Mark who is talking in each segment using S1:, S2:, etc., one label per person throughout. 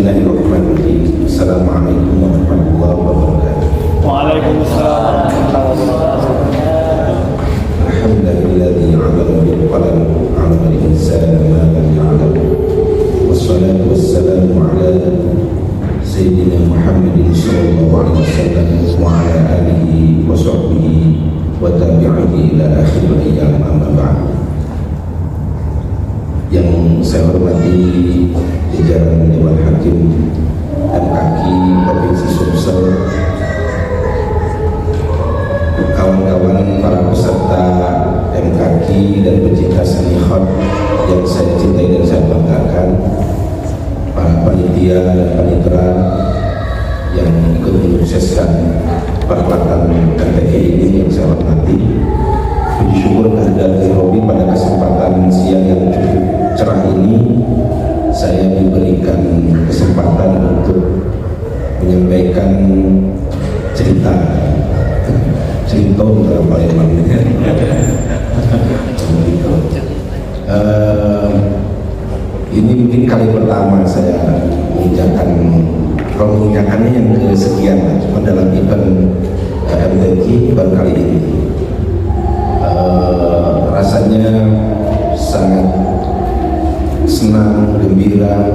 S1: Bismillahirrahmanirrahim. Assalamualaikum warahmatullahi wabarakatuh.
S2: Waalaikumsalam warahmatullahi wabarakatuh.
S1: Alhamdulillahilladzi 'allama bil qalam 'allama al-insana ma lam ya'lam. Wassalatu wassalamu ala sayyidina Muhammadin sallallahu alaihi wasallam wa ala alihi wa sahbihi wa tabi'ihi ila akhir ayyam amma ba'd. Yang saya hormati jajaran Dewan Hakim MKQ Provinsi Sumsel, kawan-kawan para peserta MKQ dan pecinta seni khot yang saya cintai dan saya banggakan, para panitia dan panitera yang ikut menyukseskan perhelatan MKQ ini yang saya hormati. Puji syukur kehadirat Robi pada kesempatan siang yang cukup cerah ini, saya diberikan kesempatan untuk menyampaikan cerita dalam Palembang ini. Ini mungkin kali pertama saya menginjakannya yang kesekian, cuma dalam event MKQ baru kali ini. Rasanya sangat senang, gembira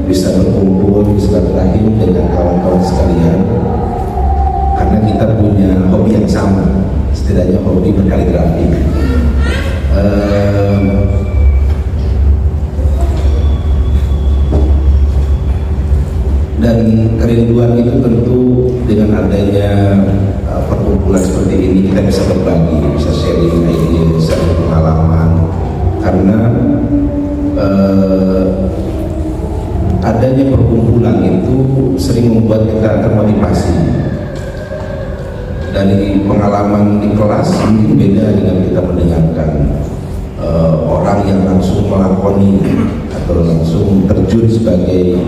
S1: bisa berkumpul, bisa berrahim dengan kawan-kawan sekalian, karena kita punya hobi yang sama, setidaknya hobi berkaligrafi. Dan kerinduan itu tentu dengan adanya perkumpulan seperti ini kita bisa berbagi, bisa sharing ide, sharing pengalaman, karena adanya perkumpulan itu sering membuat kita termotivasi. Dari pengalaman di kelas mungkin beda dengan kita mendengarkan orang yang langsung melakoni atau langsung terjun sebagai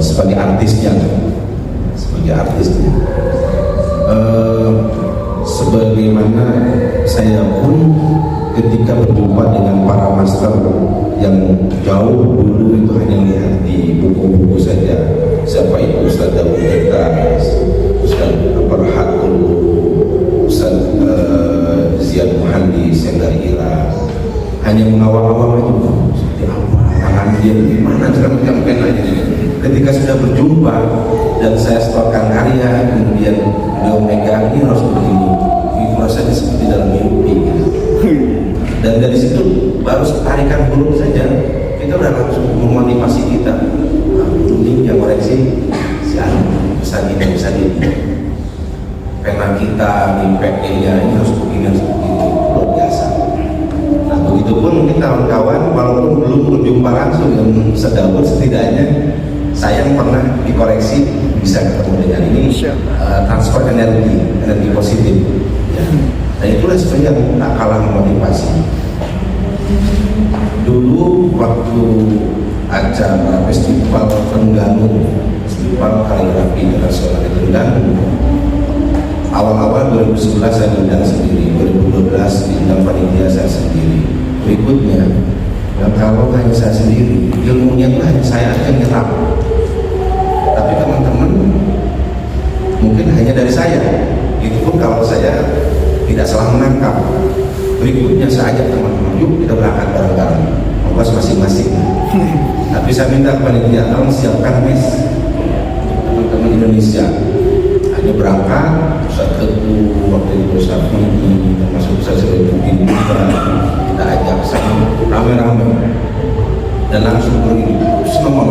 S1: sebagai artisnya. Sebagaimana saya pun ketika berjumpa dengan para master yang jauh dulu itu hanya lihat di buku-buku saja, siapa itu Ustaz Daud Jetas, Ustaz Perhatul, Ustaz Ziyad Muhandis yang dari Irak, hanya mengawal-awal aja seperti apa tangan dia gimana cara menyampaikan aja. Ketika sudah berjumpa dan saya setorkan karya, kemudian beliau megang, ini harus begini, itu rasanya seperti dalam mimpi gitu. Dan dari situ baru tarikan burung saja kita udah langsung memotivasi kita, ini yang koreksi si Anu bisa gini, pena kita di PE-nya ini harus begini, luar biasa. Nah begitupun mungkin kawan-kawan walaupun belum berjumpa langsung yang sedawat, setidaknya saya yang pernah dikoreksi bisa ketemu dengan ini, transfer energi positif ya. Dan itulah sebenarnya yang tak kalah memotivasi. Dulu waktu acara festival Trengganu, festival kaligrafi internasional di Trengganu, awal-awal 2011 saya diundang sendiri, 2012 diundang panitia saya sendiri. Berikutnya, dan kalau hanya saya sendiri, ilmunya itu hanya saya aja yang nyerap. Tapi teman-teman mungkin hanya dari saya. Itu pun kalau saya tidak salah menangkap. Berikutnya saya ajak teman-teman, yuk kita berangkat bareng-bareng, ongkos masing-masing. Tapi saya minta panitia tolong siapkan mes teman-teman Indonesia. Hanya berangkat, Ustaz Teguh, waktu itu Ustaz Midi, termasuk Ustaz Sirojudin juga kita ajak sama rame-rame dan langsung pergi. Semua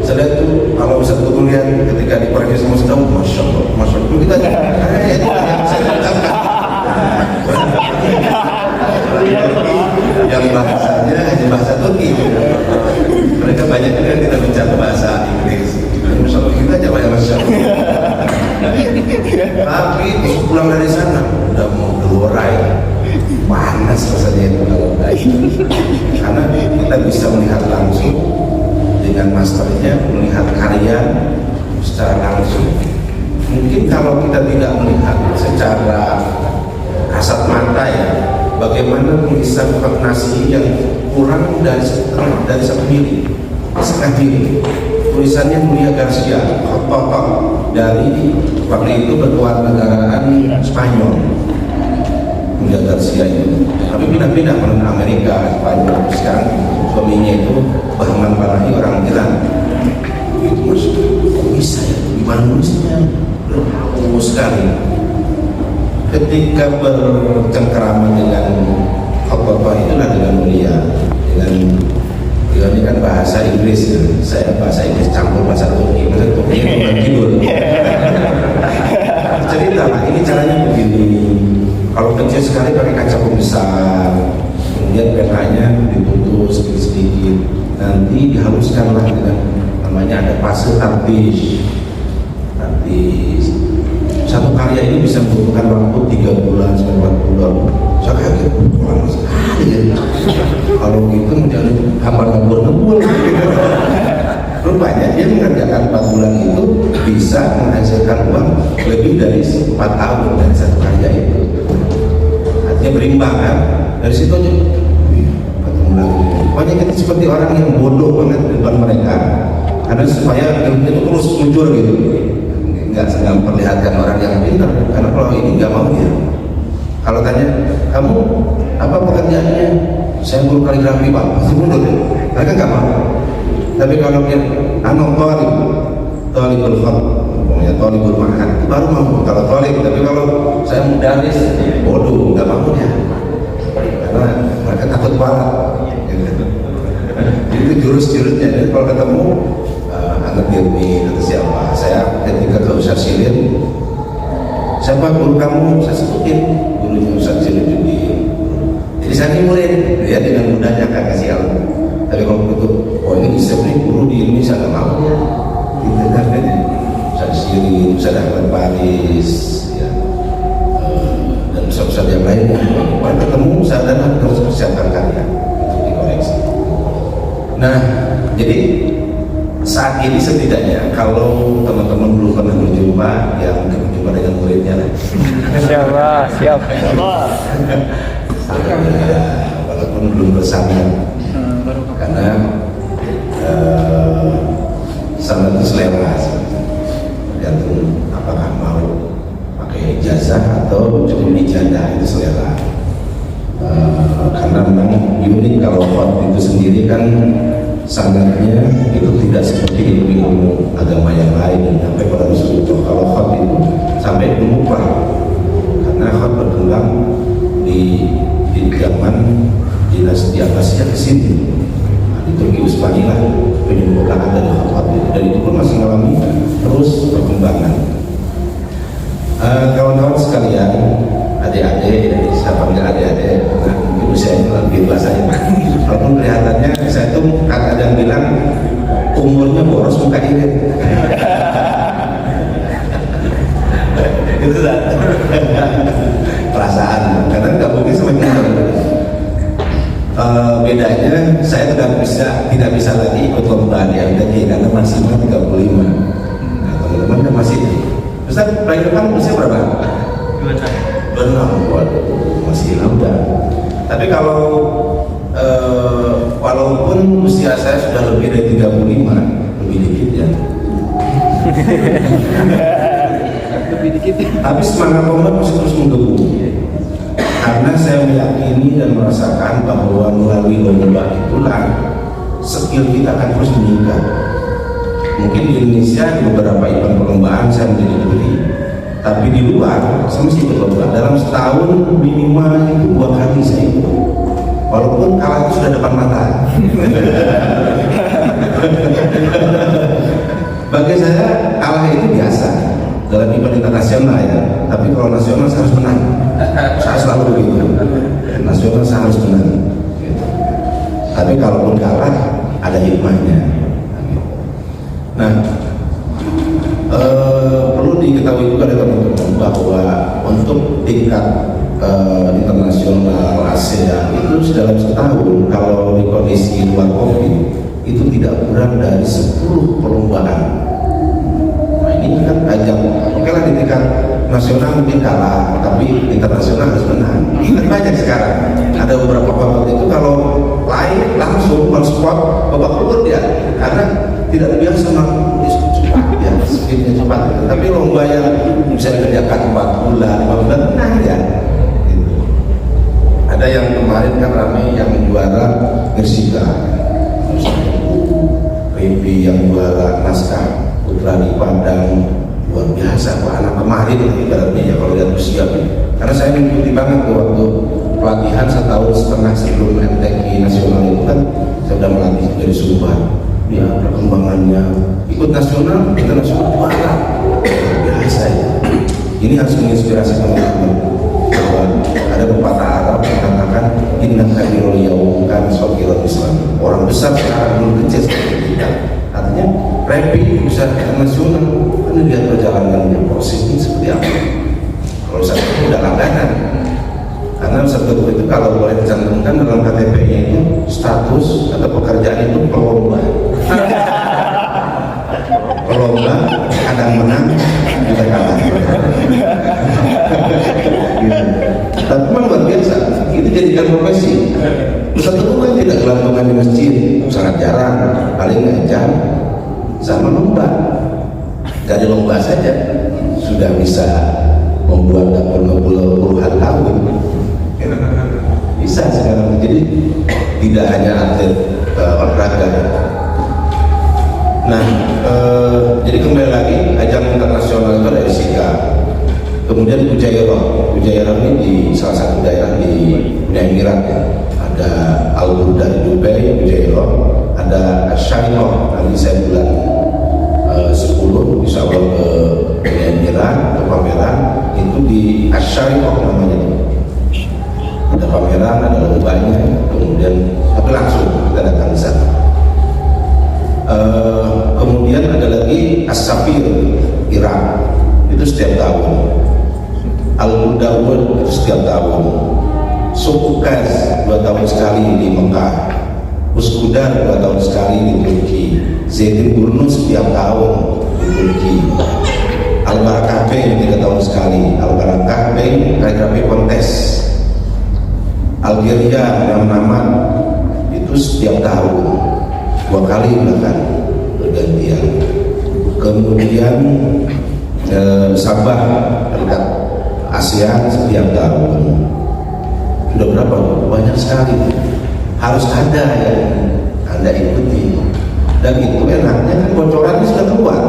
S1: saya lihat tuh kalau Ustaz Teguh lihat ketika dikoreksi sama sedang, masya Allah kita yang bahasanya hanya bahasa Turki. Mereka banyak juga yang tidak bicara bahasa Inggris. Masya Allah kita aja banyak masya Allah. Tapi pulang dari sana udah mau gelorai, panas rasanya itu kalau karena kita bisa melihat langsung dengan masternya, melihat karya secara langsung. Mungkin kalau kita tidak melihat secara kasat mata ya, bagaimana mengisah nasi yang kurang dari 1 mili, setengah mili. Tulisannya Mulia Garcia, foto dari waktu itu kewarganegaraan Spanyol. Mulia Garcia itu, tapi pindah-pindah ke Amerika, Spanyol. Sekarang suaminya itu Bahman Panahi, orang Iran. Itu mas, kok bisa ya? Gimana nulisnya? Lama sekali. Ketika bercengkerama dengan khotbah itulah dengan mulia, dengan ini kan bahasa Inggris ya. Saya bahasa Inggris campur bahasa Turki, bahasa Turki bukan tidur. Cerita, ini caranya begini. Kalau kecil sekali pakai kaca pembesar, kemudian penanya ditutup sedikit-sedikit, nanti dihaluskanlah dengan namanya ada fase tartis. Satu karya ini bisa membutuhkan waktu 3 bulan sampai 4 bulan. Saya kaget, lama sekali ya. Kalau gitu menjadi hambur ngebul. Rupanya dia mengerjakan 4 bulan itu bisa menghasilkan uang lebih dari 4 tahun dari satu karya itu. Artinya berimbang kan. Dari situ aja, ketemu lagi. Pokoknya kita seperti orang yang bodoh banget di depan mereka. Karena supaya ilmu itu terus muncul gitu. Nggak memperlihatkan orang yang pintar, karena kalau ini nggak mau dia. Kalau tanya, kamu apa pekerjaannya? Saya guru kaligrafi pak, pasti mundur ya. Mereka nggak mau. Tapi kalau dia tolibul khat, pokoknya tolibul makan, baru mau. Kalau tolib, tapi kalau saya mudaris, bodoh, nggak mau ya. Karena mereka takut banget. Itu jurus-jurusnya. Jadi kalau ketemu anak Dirmi atau siapa, saya ketika ke Ustaz Silin, siapa guru kamu? Saya sebutin gurunya Ustaz Silin Judi. Jadi saya murid, dia dengan mudahnya akan kasih ilmu. Tapi kalau begitu, oh ini disiplin guru di Indonesia nggak mau ya. Gitu kan ini Ustaz Silin, Ustaz Ahmad Paris, ya. Dan Ustaz yang lainnya. Kalau ketemu saya dan harus persiapkan karya untuk dikoreksi. Nah, jadi saat ini setidaknya kalau teman-teman belum pernah berjumpa, yang berjumpa dengan muridnya lah.
S2: Siap.
S1: Walaupun belum bersama, karena sangat selera, tergantung apakah mau pakai ijazah atau cukup ijazah, itu selera. Karena memang unik kalau khot itu sendiri kan sangatnya itu tidak seperti ilmu agama yang lain sampai pada Rasulullah. Kalau khot itu sampai lumpuh, karena khot berkembang di zaman dinasti Abbasiyah ke sini. Nah, di Turki Utsmani lah penyempurnaan dari khot itu, dan itu pun masih mengalami terus perkembangan. Kawan-kawan sekalian, adik-adik, saya panggil adik-adik, nah, ibu saya itu lebih tua saya. Walaupun kelihatannya saya tuh kadang bilang umurnya boros muka irit. Itu kan perasaan, karena nggak mungkin sampai bedanya saya tidak bisa lagi ikut lomba di MTQ karena maksimal 35. Nah, teman-teman kan masih. Ustaz, paling depan usia berapa? 26. Waduh, masih muda. Tapi kalau walaupun usia saya sudah lebih dari 35, lebih dikit ya. Lebih dikit. Tapi semangat lomba masih terus menggebu. Karena saya meyakini dan merasakan bahwa melalui lomba itulah skill kita akan terus meningkat. Mungkin di Indonesia di beberapa event perlombaan saya menjadi juri, tapi di luar saya mesti berlomba. Dalam setahun minimal itu 2 kali saya ikut. Walaupun kalah itu sudah depan mata. Bagi saya kalah itu biasa dalam event internasional ya. Tapi kalau nasional saya harus menang. Saya selalu begitu. Nasional saya harus menang. Gitu. Tapi kalaupun kalah ada hikmahnya. Nah, perlu diketahui juga oleh teman-teman bahwa untuk tingkat internasional ASEAN itu dalam setahun kalau di kondisi luar COVID itu tidak kurang dari 10 perlombaan. Nah ini kan ajang, oke lah di tingkat nasional mungkin kalah, tapi internasional harus menang. Kan banyak sekarang. Ada beberapa waktu itu kalau lain langsung on spot babak keluar dia karena tidak biasa cepat ya, speednya cepat. Tapi lomba yang bisa dikerjakan 4 bulan, 5 bulan menang ya. Gitu. Ada yang kemarin kan ramai yang juara Gersika, Ribi yang juara naskah Putra di Padang, luar biasa Pak anak kemarin ibaratnya ya kalau lihat usia. Karena saya mengikuti banget tuh waktu pelatihan 1,5 tahun sebelum MTQ nasional itu kan saya sudah melatih dari Subang. Ya perkembangannya ikut nasional, internasional juara, biasa ya. Ini harus menginspirasi teman-teman bahwa ada pepatah Arab yang mengatakan inna kabirul yaum kan sokirul Islam. Orang besar sekarang belum kecil seperti kita. Artinya rapid bisa internasional. Kan lihat perjalanannya prosesnya seperti apa. Kalau saya udah langganan. Karena satu itu kalau boleh dicantumkan dalam KTP-nya itu status atau pekerjaan itu pelomba. Pelomba, kadang menang, juga kalah. Gitu. Tapi memang luar biasa, itu jadikan profesi. Ustaz itu kan tidak gelantungan di masjid, sangat jarang, paling ngajak sama lomba. Dari lomba saja sudah bisa membuat dapur puluhan tahun. Bisa sekarang, jadi tidak hanya atlet olahraga. Nah, jadi kembali lagi ajang internasional itu ada di Sika. Kemudian Ujairah ini di salah satu daerah di Uni Emirat ya. Ada Al Burda di Dubai, Ujairah, ada Syarifah nanti saya bulan 10 insya Allah ke Uni Emirat ke pameran itu di Syarifah namanya itu. Ada pameran, ada lombanya, kemudian tapi langsung kita datang di sana. Kemudian ada lagi As-Safir Irak itu setiap tahun, Al-Mudawwad itu setiap tahun, Sukukaz 2 tahun sekali di Mekah, Uskudar 2 tahun sekali di Turki, Zaitin Burnus setiap tahun di Turki, Al-Barakah Bank 3 tahun sekali, Al-Barakah Bank kaligrafi kontes, Algeria yang nama itu setiap tahun 2 kali bahkan bergantian. Kemudian Sabah dekat ASEAN setiap tahun. Sudah berapa? Banyak sekali. Harus ada yang Anda ikuti. Dan itu enaknya kan bocorannya sudah keluar.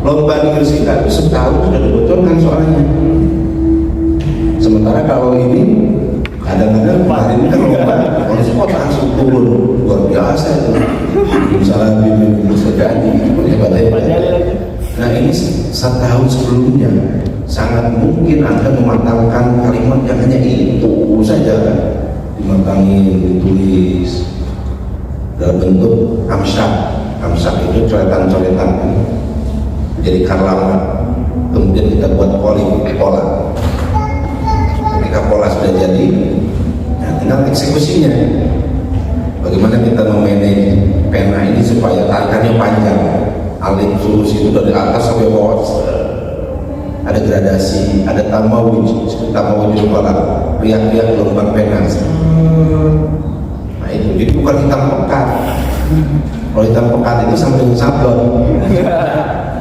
S1: Lomba di Gersika itu setahun sudah dibocorkan soalnya. Sementara kalau ini kadang-kadang kemarin kan lomba polisi kota langsung turun luar biasa itu. Misalnya bimbing bisa jadi hebat-hebat. Nah ini setahun sebelumnya sangat mungkin Anda mematangkan kalimat yang hanya itu saja kan, dimatangin, ditulis dalam bentuk amsyak itu coretan-coretan jadi karlamat, kemudian kita buat pola. Ketika pola sudah jadi, nah tinggal eksekusinya. Bagaimana kita memanage pena ini supaya tarikannya panjang, alif sulus itu dari atas sampai bawah. Ada gradasi, ada tamawuj kepala, riak-riak gelombang pena. Nah itu, jadi bukan hitam pekat. Kalau hitam pekat itu sampai sablon.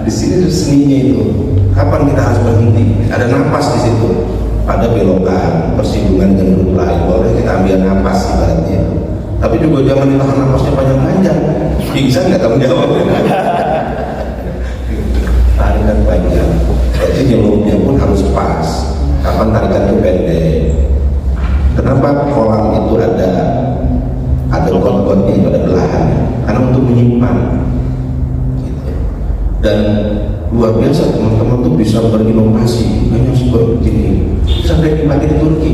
S1: Di sini seninya itu. Kapan kita harus berhenti? Ada napas di situ. Pada belokan, persinggungan dengan huruf lain, boleh kita ambil napas ibaratnya. Tapi juga jangan ditahan napasnya panjang-panjang. Pingsan nggak tanggung jawab. Tarikan panjang. Jadi nyelupnya pun harus pas. Kapan tarikan itu pendek? Kenapa kolam itu ada got-gotnya itu ada belahan? Karena untuk menyimpan. Gitu. Dan luar biasa teman-teman tuh bisa berinovasi. Hanya seperti ini. Sampai dipakai di Turki.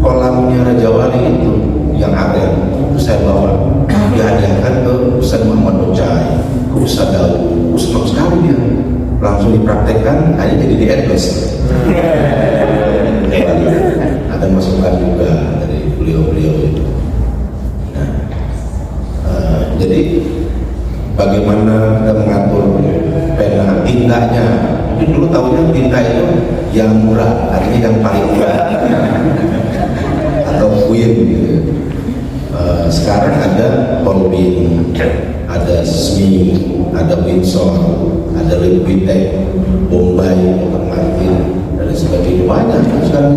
S1: Kolamnya Raja Wali itu yang ada itu saya bawa dihadiahkan ke Ustaz Muhammad Bocai, ke Ustaz Daud. Senang sekali dia. Langsung dipraktekkan, hanya jadi di endorse. Ada masukan juga dari beliau-beliau itu. Nah, jadi bagaimana kita mengatur pena tintanya? Mungkin dulu tahunya tinta itu yang murah, artinya yang paling murah atau queen gitu. Sekarang ada Colbin, ada Smith, ada Windsor, ada Liquitech, Bombay, Martin, dan sebagainya, banyak sekarang.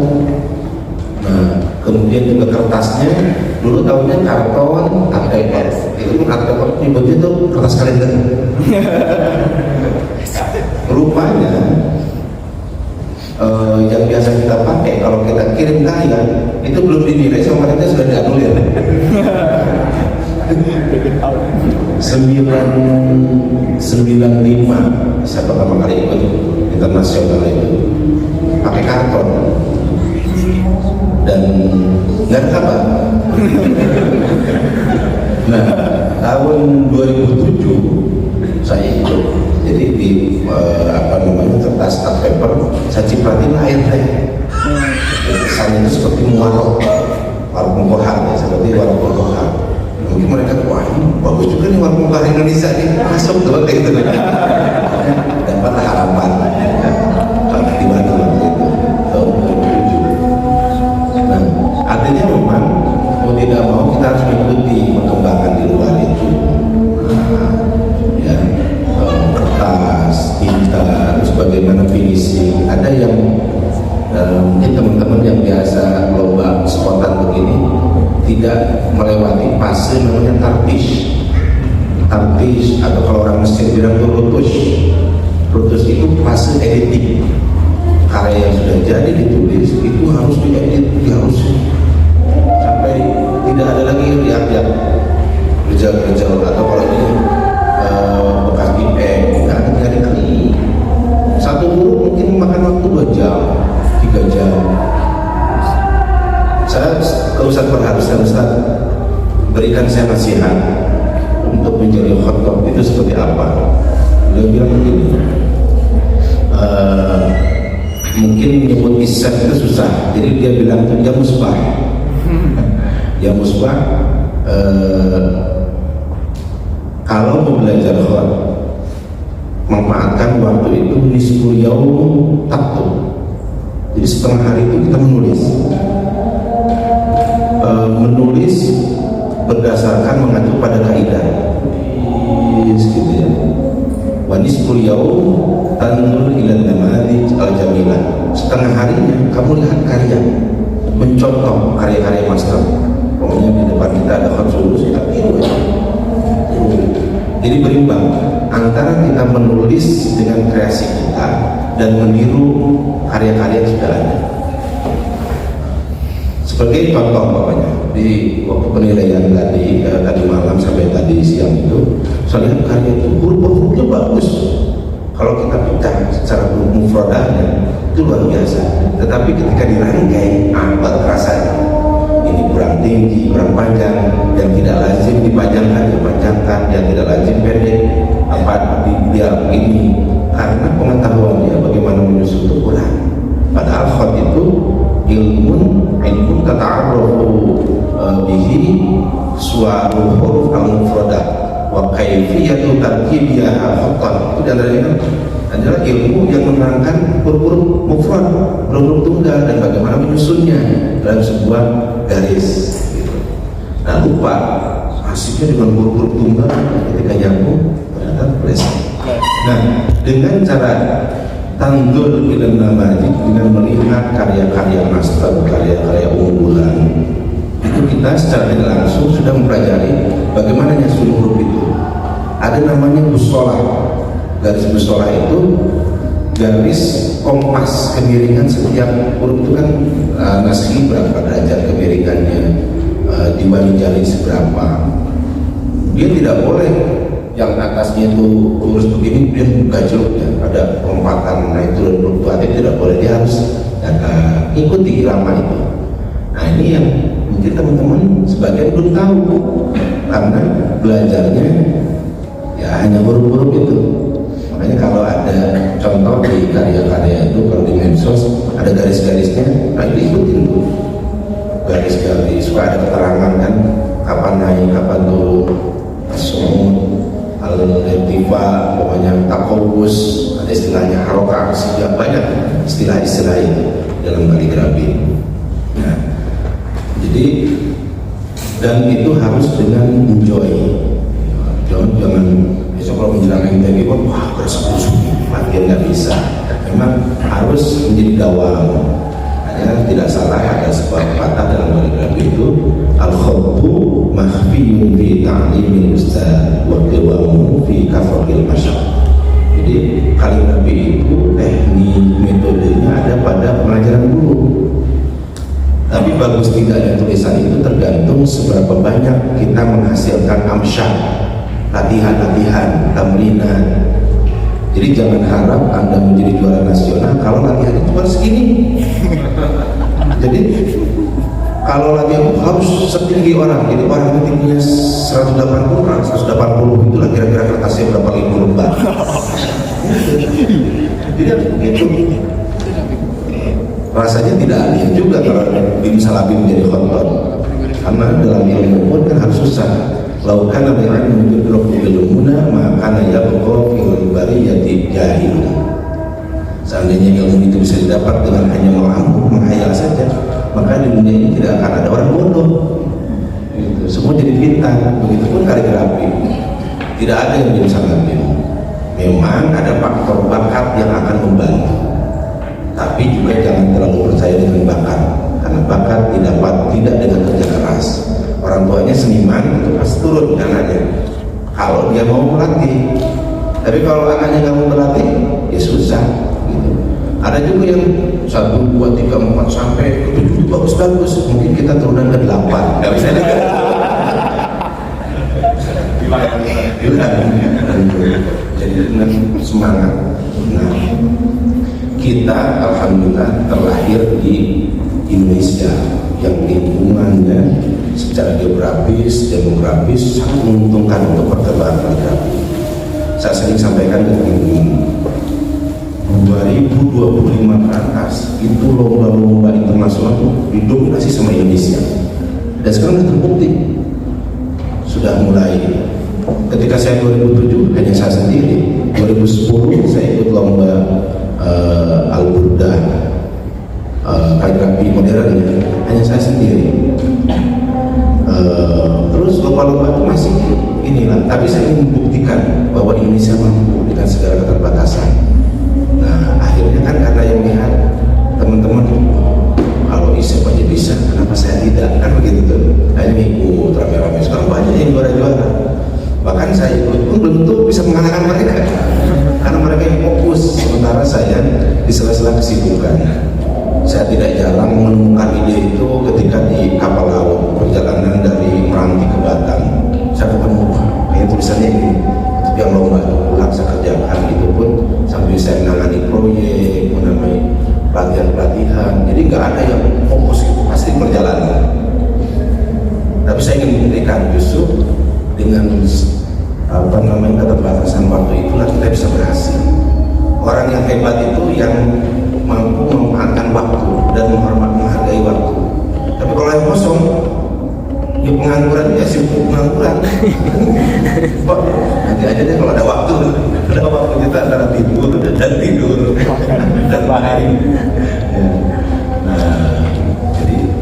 S1: Nah, kemudian juga kertasnya dulu tahunya karton ATM, itu ATM nyebutnya tuh kertas kalender. Rupanya yang biasa kita pakai kalau kita kirim karya itu belum dinilai sama mereka, sudah dianulir. 95 saya pertama kali ikut internasional itu pakai karton dan nggak ada kabar. Nah, tahun 2007 saya ikut, jadi di kertas art paper saya cipratin air saya. Kesannya itu seperti warung kohar ya, seperti warung kohar. Mungkin mereka, wah ini bagus juga nih warung kohar Indonesia nih, masuk tuh kayak gitu. Dapatlah harapan di mana waktu itu tahun 2007. Nah, artinya memang mau tidak mau kita harus mengikuti perkembangan di luar itu. Kertas, tinta, terus bagaimana finishing. Ada yang mungkin teman-teman yang biasa lomba spontan begini tidak melewati fase namanya tartish, atau kalau orang Mesir bilang itu rutus itu fase editing. Karya yang sudah jadi ditulis itu harus diedit, harus sampai tidak ada lagi lihat-lihat gejal-gejal, atau kalau ini bekas dipek, nggak ada kali. Satu huruf mungkin makan waktu 2 jam, 3 jam. Saya ke Ustadz berharuskan, Ustadz berikan saya nasihat untuk menjadi khotob itu seperti apa. Beliau bilang begini, mungkin menyebut isyad itu susah, jadi dia bilang itu ya musbah. Ya musbah, kalau mau belajar khot, manfaatkan waktu itu nisfu yaum taktub. Jadi setengah hari itu kita menulis berdasarkan mengacu pada kaidah gitu ya. Wa nisful yaum tanzur ila namadij al-jamilah. Setengah harinya kamu lihat karya, mencontoh karya-karya master. Pokoknya di depan kita ada khot sulus, kita tiru ya. Jadi berimbang antara kita menulis dengan kreasi kita dan meniru karya-karya yang sudah ada. Sebagai contoh pokoknya di waktu penilaian tadi malam sampai tadi siang itu, saya lihat karya itu huruf-hurufnya bagus. Kalau kita pecah secara huruf mufradahnya itu luar biasa. Tetapi ketika dirangkai, apa rasanya? Ini kurang tinggi, kurang panjang, yang tidak lazim dipanjangkan, dipanjangkan, yang tidak lazim pendek, apa dia ini, karena pengetahuannya bagaimana menyusun itu kurang. Padahal khot itu ilmu tata'arrafu bihi suwaru huruf al-mufradah wa kaifiyatu tarkibiha khottan. Itu adalah ilmu yang menerangkan huruf-huruf mufrad, huruf-huruf tunggal, dan bagaimana menyusunnya dalam sebuah garis gitu. Nah, lupa hasilnya dengan huruf-huruf tunggal, ketika nyambung ternyata pleset. Nah, dengan cara tanggul ilmu namanya, dengan melihat karya-karya master, karya-karya unggulan, itu kita secara tidak langsung sudah mempelajari bagaimana nyusun huruf itu. Ada namanya busolah. Garis busolah itu garis kompas kemiringan setiap huruf itu kan nasli berapa derajat kemiringannya, dibanding jari seberapa. Dia tidak boleh yang atasnya itu lurus begini dia gajluk ya, ada lompatan, nah itu fluktuatif tidak boleh, dia harus ikuti irama itu. Nah ini yang mungkin teman-teman sebagian belum tahu karena belajarnya ya hanya huruf-huruf itu. Makanya kalau ada contoh di karya-karya itu, kalau di medsos ada garis-garisnya, nah itu ikutin tuh garis-garis, suka ada keterangan kan kapan naik, kapan turun, asumut, al-irtifa, pokoknya takowus, ada istilahnya harokah, sehingga banyak istilah-istilah itu dalam kaligrafi. Nah, jadi dan itu harus dengan enjoy. Jangan besok kalau menjelang MTQ wah bersekutu latihan nggak bisa. Memang harus menjadi dawam. Hanya tidak salah ada sebuah kata dalam kaligrafi itu al-khattu mahfiyun fi ta'limil ustaz wa qiwamu fi kafril masyaq. Jadi kaligrafi itu teknik metodenya ada pada pengajaran guru. Tapi bagus tidaknya tulisan itu tergantung seberapa banyak kita menghasilkan amsyah, latihan-latihan, tamrinat. Jadi jangan harap Anda menjadi juara nasional kalau latihannya cuma segini. Jadi kalau latihan harus setinggi orang, jadi orang itu tingginya 180 itulah kira-kira kertasnya berapa ribu lembar. Jadi begitu. Rasanya tidak adil juga kalau Bim Salabi menjadi khotbah, karena dalam ilmu pun kan harus susah. Laukan ada yang menunjuk ilmuna maka ya pokok fil bariyati jahil. Seandainya ilmu itu bisa didapat dengan hanya menghayal saja, maka di dunia ini tidak akan ada orang bodoh. Gitu. Semua jadi bintang. Begitupun kaligrafi, tidak ada yang bisa ngambil. Memang ada faktor bakat yang akan membantu, tapi juga jangan terlalu percaya dengan bakat, karena bakat didapat tidak dengan kerja keras. Orang tuanya seniman itu pasti turun anaknya kalau dia mau berlatih. Tapi kalau anaknya nggak mau berlatih, ya susah. Gitu. Ada juga yang 1, 2, 3, 4 sampai ke 7 bagus-bagus. Mungkin kita turunan ke 8, nggak bisa juga. Jadi dengan semangat. Nah, kita alhamdulillah terlahir di Indonesia yang lingkungannya secara geografis, demografis sangat menguntungkan untuk perkembangan kaligrafi. Saya sering sampaikan ke teman-teman, 2025 ke atas itu lomba-lomba internasional itu didominasi sama Indonesia, dan sekarang sudah terbukti. Sudah mulai ketika saya 2007 hanya saya sendiri, 2010 saya ikut lomba Al-Burdah kaligrafi modern, hanya saya sendiri. Terus lomba-lomba itu masih inilah, tapi saya ingin membuktikan bahwa Indonesia mampu dengan segala keterbatasan. Nah akhirnya kan karena yang lihat teman-teman, kalau Isep aja bisa, kenapa saya tidak, kan begitu tuh. Akhirnya ikut rame-rame, sekarang banyak yang juara-juara. Bahkan saya ikut pun belum tentu bisa mengalahkan mereka, karena mereka yang fokus, sementara saya di sela-sela kesibukan. Saya tidak jarang menemukan ide itu ketika di kapal laut perjalanan dari Meranti ke Batam. Saya ketemu, kayak tulisannya ini, tapi yang lomba pulang saya kerjakan, itu pun sambil saya menangani proyek, menamai pelatihan-pelatihan. Jadi nggak ada yang fokus itu, pasti perjalanan. Tapi saya ingin membuktikan justru dengan keterbatasan waktu itulah kita bisa berhasil. Orang yang hebat itu yang mampu memanfaatkan waktu dan menghargai waktu. Tapi kalau yang kosong, ya pengangguran, ya sibuk pengangguran. Pak, nanti aja deh kalau ada waktu kita antara tidur dan tidur dan main. Ya. Nah, jadi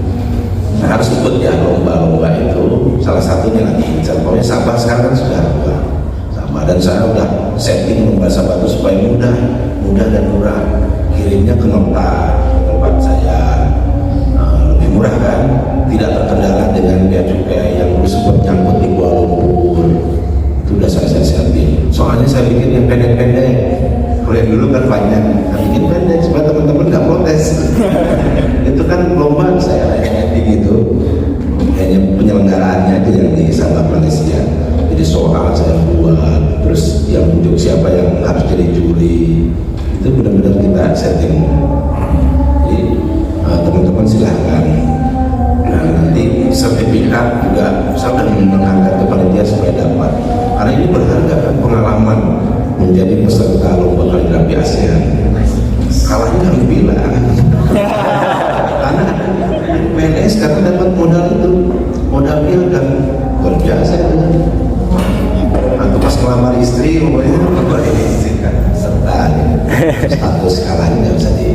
S1: harus ikut ya lomba-lomba itu. Salah satunya lagi, contohnya Sabah sekarang kan sudah buka. Sabah, dan saya udah setting lomba Sabah itu supaya mudah dan murah. Kirimnya ke nota tempat saya, lebih murah kan, tidak terkendala dengan bea cukai yang sempat nyangkut di Kuala Lumpur. Itu udah saya siapin. Soalnya saya bikin yang pendek-pendek. Kalau yang dulu kan panjang, saya bikin pendek supaya teman-teman nggak protes. Itu kan lomba saya hanya gitu, hanya penyelenggaraannya itu yang di Sabah Malaysia. Jadi soal saya buat, terus yang unjuk siapa yang harus jadi juri. Itu benar-benar kita setting. Jadi teman-teman silahkan. Nah nanti sertifikat juga saya sudah mengangkat ke panitia supaya dapat. Karena ini berharga kan, pengalaman menjadi peserta lomba kaligrafi ASEAN. Kalahnya kan bilang. Karena PNS karena dapat modal itu, modal kan luar biasa itu. Atau pas ngelamar istri, pokoknya ngelamar istri kan serta status kalahnya nggak bisa di.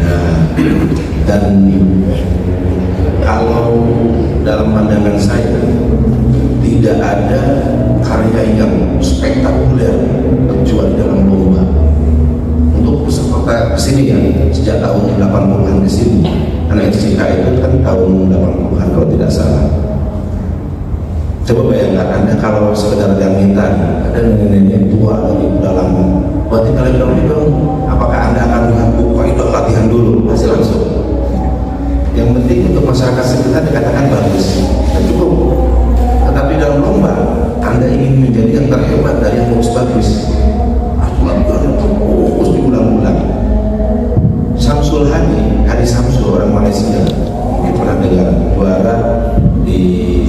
S1: Nah, dan dalam pandangan saya tidak ada karya yang spektakuler kecuali dalam lomba. Untuk peserta kesini ya, sejak tahun 80-an kesini, karena SCK itu kan tahun 80-an kalau tidak salah. Coba bayangkan Anda kalau sekedar yang minta, ada nenek-nenek tua lagi udah lama, buat kalian dong, apakah Anda akan mengaku kok itu latihan dulu, masih langsung. Yang penting untuk masyarakat sekitar dikatakan bagus, dan cukup. Tetapi dalam lomba, Anda ingin menjadi yang terhebat dari yang bagus-bagus, harus diulang-ulang. Samsul Hadi Samsul, orang Malaysia, mungkin pernah dengar, juara di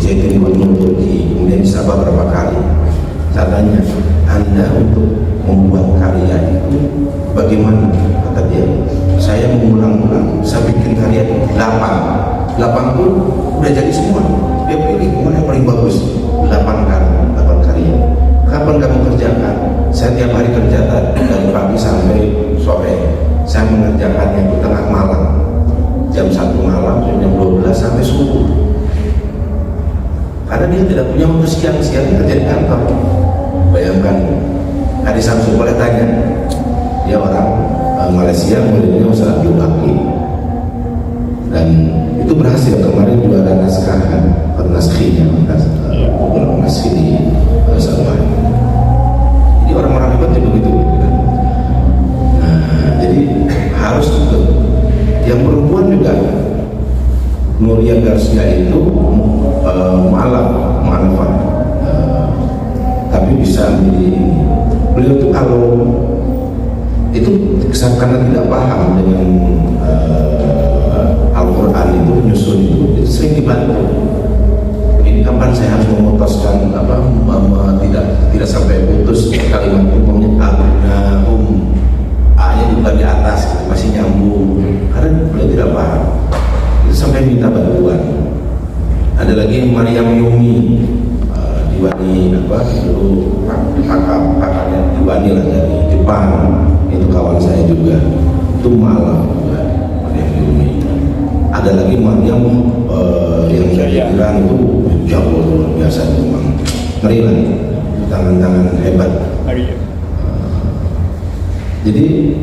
S1: Zaitun Gunung Turki, kemudian di Sabah berapa kali. Katanya, Anda untuk membuat karya itu bagaimana? Kata dia, saya mengulang-ulang, saya bikin karya 8 pun udah jadi semua. Dia pilih mana yang paling bagus, 8 karya. Kapan kamu kerjakan? Saya tiap hari kerjakan dari pagi sampai sore. Saya mengerjakannya di tengah malam, jam 1 malam, jam 12 sampai subuh. Karena dia tidak punya waktu siang-siang kerja di kantor. Bayangkan, Hadi Samsul boleh tanya, dia orang Malaysia, muridnya Ustaz Abdul Baki, dan itu berhasil. Kemarin juara naskahan, naskhinya, bukan naskhi di Sabah. Jadi orang-orang hebat itu begitu. Nah, jadi harus juga. Yang perempuan juga, Nuria Garcia itu mu'alaf, tapi bisa menjadi ini. Beliau itu kalau itu karena tidak paham dengan Al-Quran itu, menyusun itu sering dibantu. Ini kapan saya harus memutuskan tidak sampai putus kalimat umumnya abnahum, A-nya bukan di atas, masih nyambung, karena beliau tidak paham. Itu sampai minta bantuan. Ada lagi Maryam Yumi, Diwani dulu pakarnya Diwani lah dari Jepang, itu kawan saya juga, itu malam juga Maryam Yumi. Ada lagi Maryam yang dari Iran itu jago luar biasa, memang ngeri lah, tangan-tangan hebat. Jadi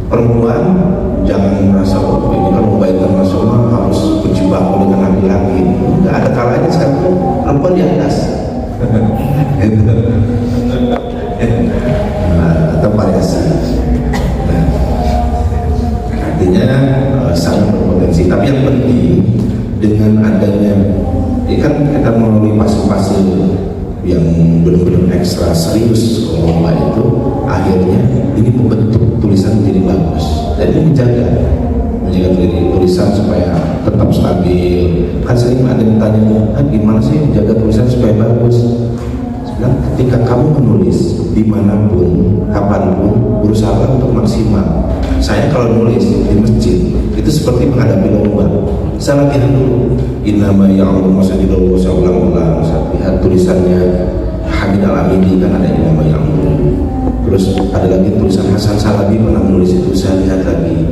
S1: perempuan jangan merasa ini kan lomba internasional harus berjibaku dengan laki-laki. Nggak ada kalanya sekarang perempuan di atas. Atau variasi. Nah, artinya sangat berpotensi. Tapi yang penting dengan adanya, ini kan kita melalui fase-fase yang benar-benar ekstra serius lomba itu, akhirnya ini membentuk tulisan menjadi bagus, dan ini menjaga tulisan supaya tetap stabil. Kan sering ada yang tanya, gimana sih menjaga tulisan supaya bagus? Sebenarnya ketika kamu menulis dimanapun, kapanpun, berusaha untuk maksimal. Saya kalau nulis di masjid itu seperti menghadapi lomba. Saya latihan dulu. Innama ya'muru masajidallah, saya ulang-ulang. Saya lihat tulisannya Hamid Al-Amidi, kan ada innama ya'muru. Terus ada lagi tulisan Hasan Salabi pernah menulis itu, saya lihat lagi.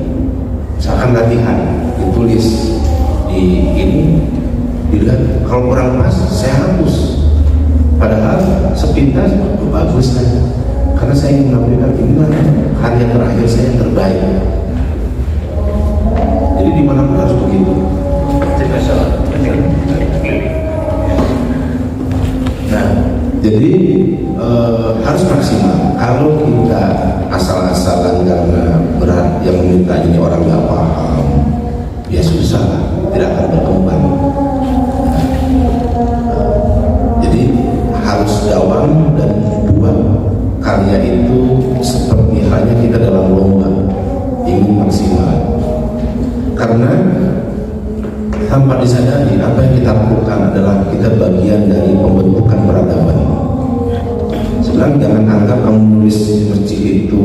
S1: Misalkan latihan ditulis di ini, dilihat kalau kurang pas saya hapus, padahal sepintas bagus kan, karena saya ingin menampilkan inilah karya terakhir saya yang terbaik. Jadi dimanapun harus begitu. Nah, jadi harus maksimal. Kalau kita asal-asalan karena berat yang meminta ini orang nggak paham, ya susah, tidak akan berkembang. Jadi harus dawam dan buat karya itu seperti halnya kita dalam lomba, ingin maksimal. Karena tanpa disadari apa yang kita lakukan adalah kita bagian dari pembentukan peradaban. Sebenarnya jangan anggap kamu nulis di masjid itu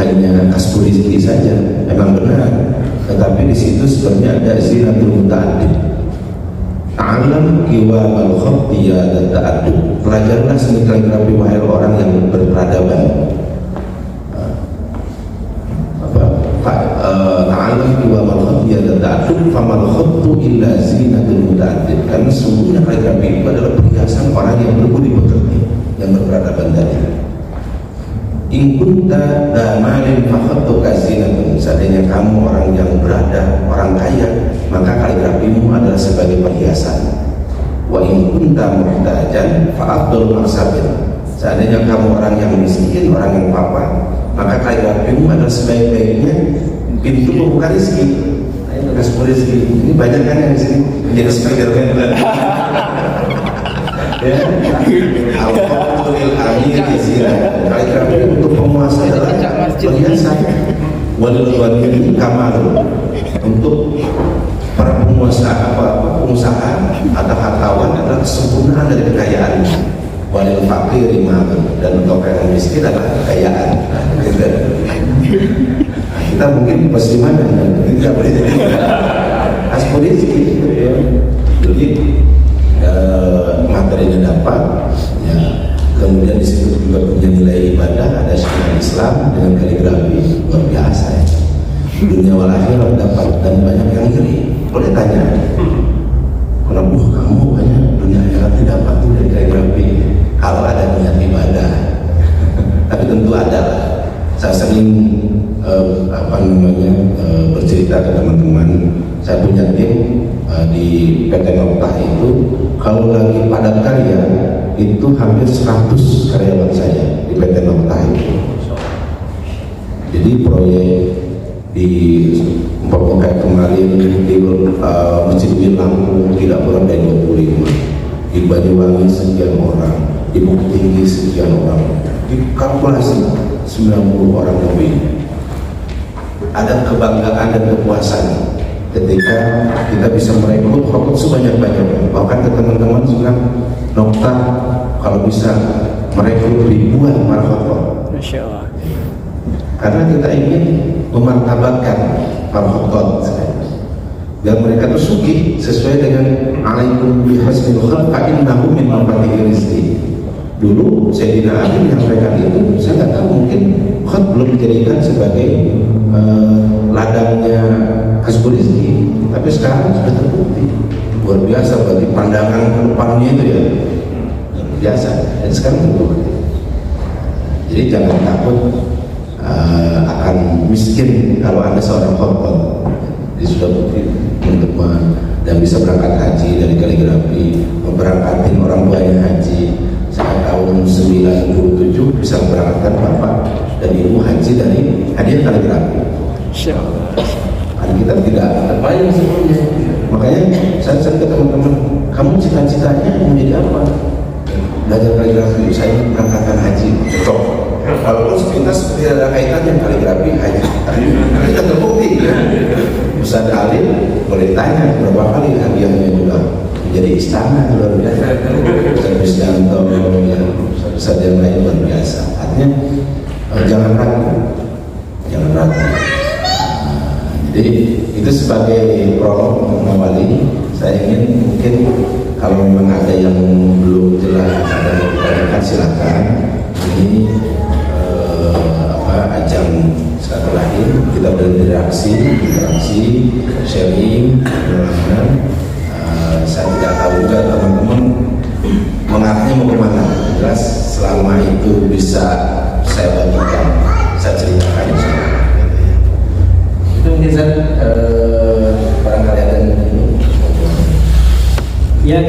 S1: hanya aspirasi saja, memang benar. Tetapi di situ sebenarnya ada zinatul muta'addid. Ta'alam qiwam al-khattiyya dan ta'addud. Pelajarlah seni kaligrafi wahai orang yang berperadaban. Ta'alam qiwam al-khattiyya dan ta'addud, famal khattu illa zinatul muta'addid. Karena karena sesungguhnya kaligrafi itu adalah perhiasan orang yang berbudi pekerti, yang berperadaban tadi. In kunta damalin fakhattu kazinatun, seandainya kamu orang yang berada, orang kaya, maka kaligrafimu adalah sebagai perhiasan. Wa in kunta muhtajan fa afdal maksabin, seandainya kamu orang yang miskin, orang yang papa, maka kaligrafimu adalah sebaik-baiknya pintu membuka rezeki. Ayo kasih rezeki. Ini banyak kan yang di sini menjadi Spiderman. Ya, Al-Qatul Amir di sini. Kaligrafi untuk penguasa adalah perhiasan. Walil ghani kamal, untuk para penguasa pengusaha atau hartawan adalah kesempurnaan dari kekayaan. Walil fakir iman, dan untuk orang miskin adalah kekayaan. Kita mungkin pesiman dan tidak boleh jadi aspirasi. Jadi materinya dapat, ya. Kemudian disebut juga punya nilai ibadah, ada syiar Islam dengan kaligrafi, luar biasa ya. Dunia wal akhirat dapat, dan banyak yang iri. Boleh tanya, kenapa kamu banyak dunia akhirat dapat dari kaligrafi? Kalau ada niat ibadah, tapi tentu ada. Saya sering bercerita ke teman-teman, saya punya tim di PT Noktah itu, kalau lagi padat karya itu hampir 100 karyawan saya di PT Noktah itu. Jadi proyek di kayak kemarin di Masjid Bin Lampung tidak kurang dari 25, di Banyuwangi sekian orang, di Bukit Tinggi sekian orang, dikalkulasi 90 orang lebih. Ada kebanggaan dan kepuasan ketika kita bisa merekrut khotbah sebanyak-banyaknya. Bahkan ke teman-teman bilang, Noktah kalau bisa merekrut ribuan para khotbah.
S2: Masya Allah.
S1: Karena kita ingin memartabatkan para khotbah, biar mereka tuh sugih sesuai dengan alaikum bihasnil khalq fa innahu min mafatihir rizqi. Dulu Sayyidina Ali menyampaikan itu, saya nggak tahu, mungkin khot belum dijadikan sebagai ladangnya kasbul rizki, tapi sekarang sudah terbukti. Luar biasa bagi pandangan ke depannya itu ya, luar biasa, dan sekarang terbukti. Jadi jangan takut akan miskin kalau Anda seorang khotbah. Jadi sudah bukti teman-teman, dan bisa berangkat haji dari kaligrafi, memberangkatin orang tuanya haji. Saya tahun 97 bisa memberangkatkan bapak dan ibu haji dari hadiah kaligrafi. Karena kita tidak terbayang sebelumnya. Makanya saya ke teman-teman, kamu cita-citanya menjadi apa? Belajar kaligrafi. Saya ingin berangkatkan haji. Cocok. Walaupun sepintas tidak ada kaitannya kaligrafi haji. Kita terbukti. Ustaz Alim boleh tanya berapa kali hadiahnya juga menjadi istana luar biasa. Ustaz Bisdanto, Ustaz yang lain luar biasa. Artinya jangan ragu, jangan ragu. Jadi itu sebagai prolog mengawali. Saya ingin mungkin kalau memang ada yang belum jelas, ada yang ditanyakan silakan. Ini ajang silaturahim, kita berinteraksi, sharing, pengalaman. Saya tidak tahu juga teman-teman mengarahnya mau kemana. Jelas selama itu bisa saya bagikan, saya ceritakan insya. Itu mungkin barangkali ada yang